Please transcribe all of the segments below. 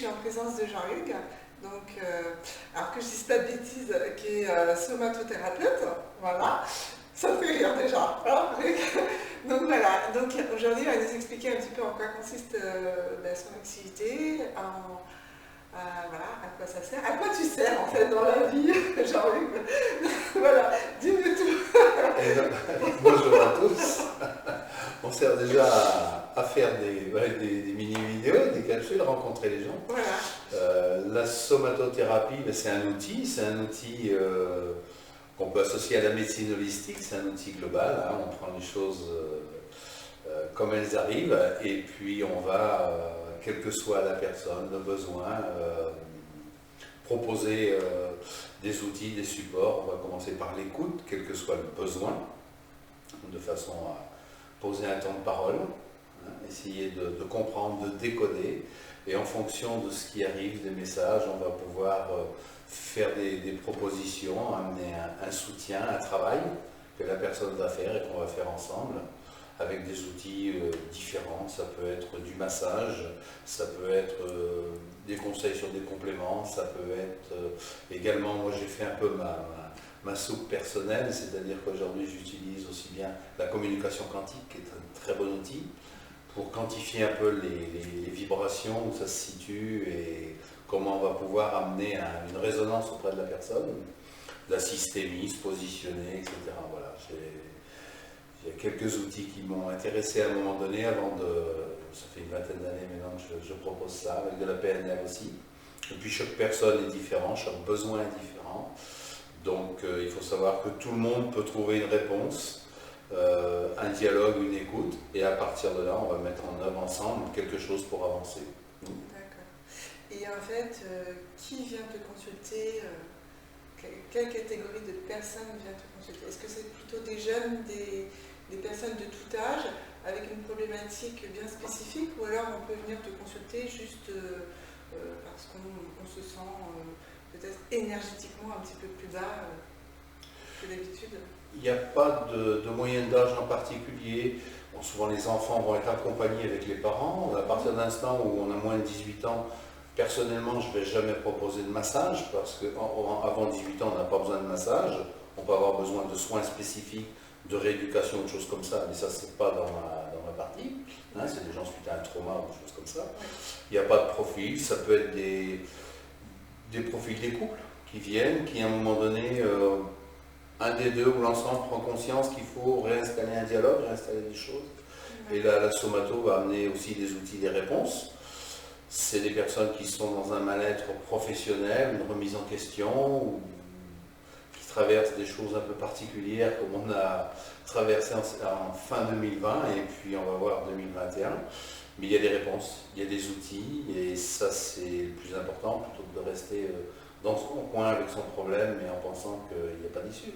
suis en présence de Jean-Hugues, donc, alors que je dise pas de bêtises, qui est somatothérapeute, voilà, ça me fait rire déjà. Hein. Donc voilà, donc aujourd'hui il va nous expliquer un petit peu en quoi consiste son activité, voilà, à quoi ça sert, à quoi tu sers en fait dans la vie, Jean-Hugues. Voilà, dis-nous tout. Bonjour à tous. On sert déjà à faire des mini-vidéos, des capsules, rencontrer les gens. Voilà. La somatothérapie, c'est un outil qu'on peut associer à la médecine holistique, c'est un outil global, hein, on prend les choses comme elles arrivent et puis on va, quelle que soit la personne, le besoin, proposer des outils, des supports. On va commencer par l'écoute, quel que soit le besoin, de façon à poser un temps de parole, hein, essayer de comprendre, de décoder, et en fonction de ce qui arrive, des messages, on va pouvoir faire des propositions, amener un soutien, un travail que la personne va faire et qu'on va faire ensemble, avec des outils différents. Ça peut être du massage, ça peut être des conseils sur des compléments, ça peut être également, moi j'ai fait un peu ma soupe personnelle, c'est-à-dire qu'aujourd'hui j'utilise aussi bien la communication quantique, qui est un très bon outil, pour quantifier un peu les vibrations, où ça se situe et comment on va pouvoir amener une résonance auprès de la personne, la systémie, se positionner, etc. Voilà, il y a quelques outils qui m'ont intéressé à un moment donné, ça fait une vingtaine d'années maintenant que je propose ça, avec de la PNL aussi. Et puis chaque personne est différente, chaque besoin est différent. Donc il faut savoir que tout le monde peut trouver une réponse, un dialogue, une écoute, et à partir de là, on va mettre en œuvre ensemble quelque chose pour avancer. D'accord. Et en fait, qui vient te consulter quelle catégorie de personnes vient te consulter? Est-ce que c'est plutôt des jeunes, des personnes de tout âge, avec une problématique bien spécifique, ou alors on peut venir te consulter juste parce qu'on se sent peut-être énergétiquement un petit peu plus bas que d'habitude? Il n'y a pas de moyenne d'âge en particulier. Bon, souvent les enfants vont être accompagnés avec les parents. À partir de l'instant où on a moins de 18 ans, personnellement, je ne vais jamais proposer de massage parce qu'avant 18 ans, on n'a pas besoin de massage. On peut avoir besoin de soins spécifiques, de rééducation, de choses comme ça, mais ça, c'est pas dans ma partie. Hein, c'est des gens suite à un trauma ou des choses comme ça. Il n'y a pas de profil. Ça peut être des profils des couples qui viennent, qui à un moment donné, un des deux ou l'ensemble prend conscience qu'il faut réinstaller un dialogue, réinstaller des choses. Et là, la somato va amener aussi des outils, des réponses. C'est des personnes qui sont dans un mal-être professionnel, une remise en question, ou qui traversent des choses un peu particulières, comme on a traversé en fin 2020, et puis on va voir 2021. Mais il y a des réponses, il y a des outils, et ça c'est le plus important, plutôt que de rester dans son coin avec son problème, mais en pensant qu'il n'y a pas d'issue.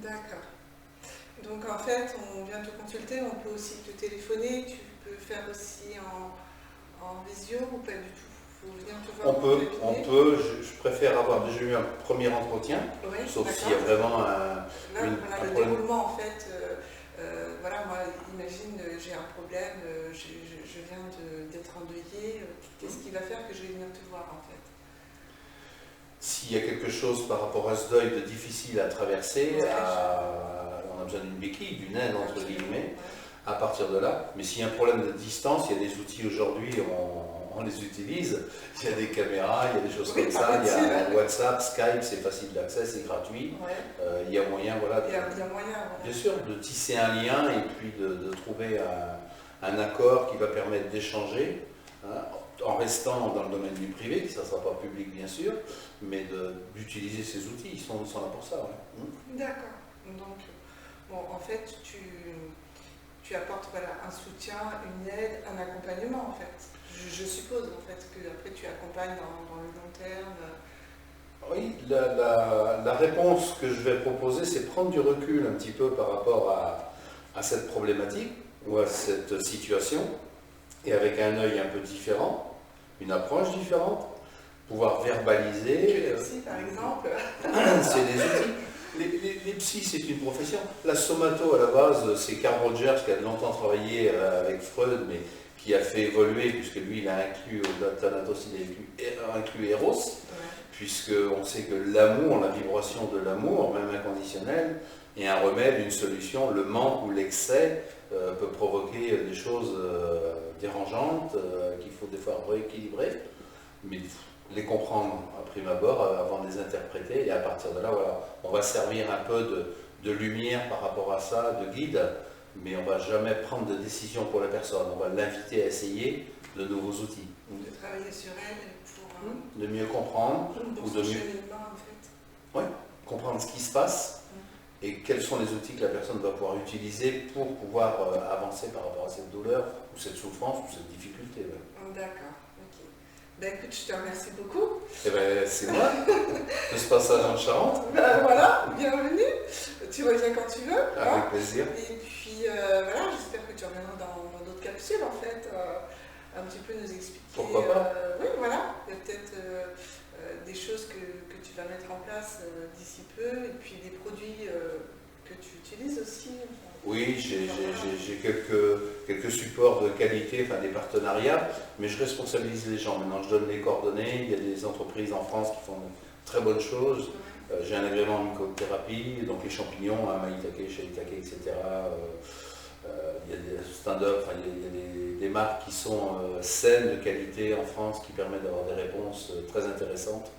D'accord. Donc en fait, on vient te consulter, on peut aussi te téléphoner, tu peux faire aussi en visio ou pas du tout? Faut venir te voir. On peut, je préfère avoir déjà eu un premier entretien, oui, sauf s'il y a vraiment un le déroulement en fait. Voilà, moi, imagine, j'ai un problème, je viens d'être endeuillée, qu'est-ce qui va faire que je vais venir te voir en fait? S'il y a quelque chose par rapport à ce deuil de difficile à traverser, on a besoin d'une béquille, d'une aide entre guillemets, à partir de là. Mais s'il y a un problème de distance, il y a des outils aujourd'hui, on les utilise. Il y a des caméras, il y a des choses comme ça, il y a WhatsApp, Skype, c'est facile d'accès, c'est gratuit. Il y a moyen, voilà, bien sûr, de tisser un lien et puis de trouver un accord qui va permettre d'échanger, hein, en restant dans le domaine du privé, ça ne sera pas public bien sûr, mais d'utiliser ces outils, ils sont là pour ça. Ouais. D'accord. Donc, bon, en fait, tu apportes un soutien, une aide, un accompagnement en fait. Je suppose en fait que après tu accompagnes dans le long terme. Oui, la réponse que je vais proposer, c'est prendre du recul un petit peu par rapport à cette problématique ou à cette situation, et avec un œil un peu différent, une approche différente, pouvoir verbaliser. Le psy par exemple. C'est des outils. Les psys, c'est une profession. La somato, à la base, c'est Carl Rogers qui a longtemps travaillé avec Freud, mais qui a fait évoluer, puisque lui, il a inclus, au Thanatos, il a inclus Eros, puisqu'on sait que l'amour, la vibration de l'amour, même inconditionnel, est un remède, une solution. Le manque ou l'excès peut provoquer des choses dérangeantes qu'il faut des fois rééquilibrer, mais les comprendre à prime abord avant de les interpréter, et à partir de là, voilà, on va servir un peu de lumière par rapport à ça, de guide, mais on ne va jamais prendre de décision pour la personne, on va l'inviter à essayer de nouveaux outils. De travailler sur elle pour... de mieux comprendre, pour ou de mieux en fait. ouais, comprendre ce qui se passe, et quels sont les outils que la personne va pouvoir utiliser pour pouvoir avancer par rapport à cette douleur, ou cette souffrance, ou cette difficulté. Ouais. D'accord, ok. Ben écoute, je te remercie beaucoup. Eh ben, c'est moi, de ce passage en Charente. Ben voilà, bienvenue. Tu reviens quand tu veux. Avec plaisir. Et puis voilà, j'espère que tu reviendras dans d'autres capsules en fait, un petit peu nous expliquer. Pourquoi pas. Oui, voilà, il y a peut-être des choses que tu vas mettre en place d'ici peu, et puis des produits que tu utilises aussi. Oui, j'ai quelques supports de qualité, enfin des partenariats, mais je responsabilise les gens. Maintenant, je donne les coordonnées. Il y a des entreprises en France qui font de très bonnes choses. J'ai un agrément en mycothérapie, donc les champignons, Maïtake, Shaitake, etc. Il y a des stand-up, enfin, il y a des marques qui sont saines, de qualité en France, qui permettent d'avoir des réponses très intéressantes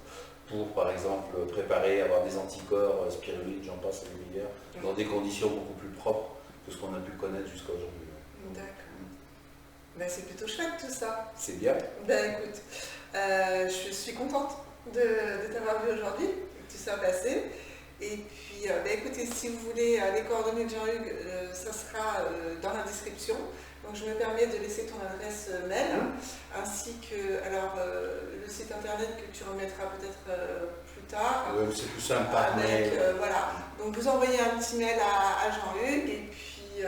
pour, par exemple, préparer, avoir des anticorps, spiruline, j'en passe à des meilleurs, dans des conditions beaucoup plus propres que ce qu'on a pu connaître jusqu'à aujourd'hui. D'accord. Ben, c'est plutôt chouette tout ça. C'est bien. Ben écoute, je suis contente de t'avoir vu aujourd'hui, que tu sois passé. Et puis, ben écoutez, si vous voulez les coordonnées de Jean-Hugues, ça sera dans la description. Donc je me permets de laisser ton adresse mail, ainsi que alors, le site internet que tu remettras peut-être plus tard. C'est plus simple par mail. Voilà. Donc vous envoyez un petit mail à Jean-Hugues, et puis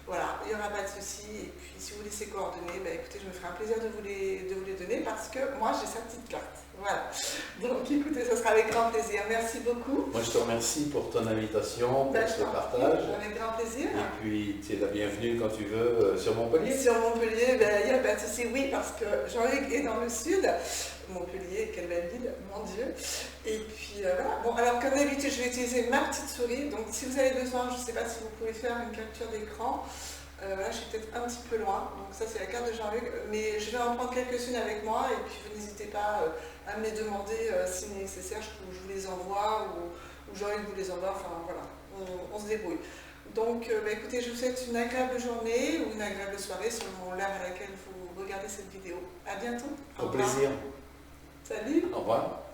voilà, il n'y aura pas de souci. Et puis si vous voulez ses coordonnées, ben écoutez, je me ferai un plaisir de vous les donner, parce que moi j'ai sa petite carte. Voilà. Donc écoutez, ça sera avec grand plaisir. Merci beaucoup. Moi je te remercie pour ton invitation, pour ce partage. Avec grand plaisir. Et puis tu es la bienvenue quand tu veux sur Montpellier. Sur Montpellier, ben, il n'y a pas de souci, oui, parce que Jean-Hugues est dans le sud. Montpellier, quelle belle ville, mon Dieu. Et puis voilà. Bon, alors comme d'habitude, je vais utiliser ma petite souris. Donc si vous avez besoin, je ne sais pas si vous pouvez faire une capture d'écran. Là, je suis peut-être un petit peu loin. Donc ça, c'est la carte de Jean-Hugues. Mais je vais en prendre quelques-unes avec moi. Et puis vous n'hésitez pas à me les demander si nécessaire. Je vous les envoie, ou Jean-Hugues vous les envoie. Enfin voilà, on se débrouille. Donc bah, écoutez, je vous souhaite une agréable journée ou une agréable soirée selon l'heure à laquelle vous regardez cette vidéo. À bientôt. Au plaisir. Salut. Au revoir.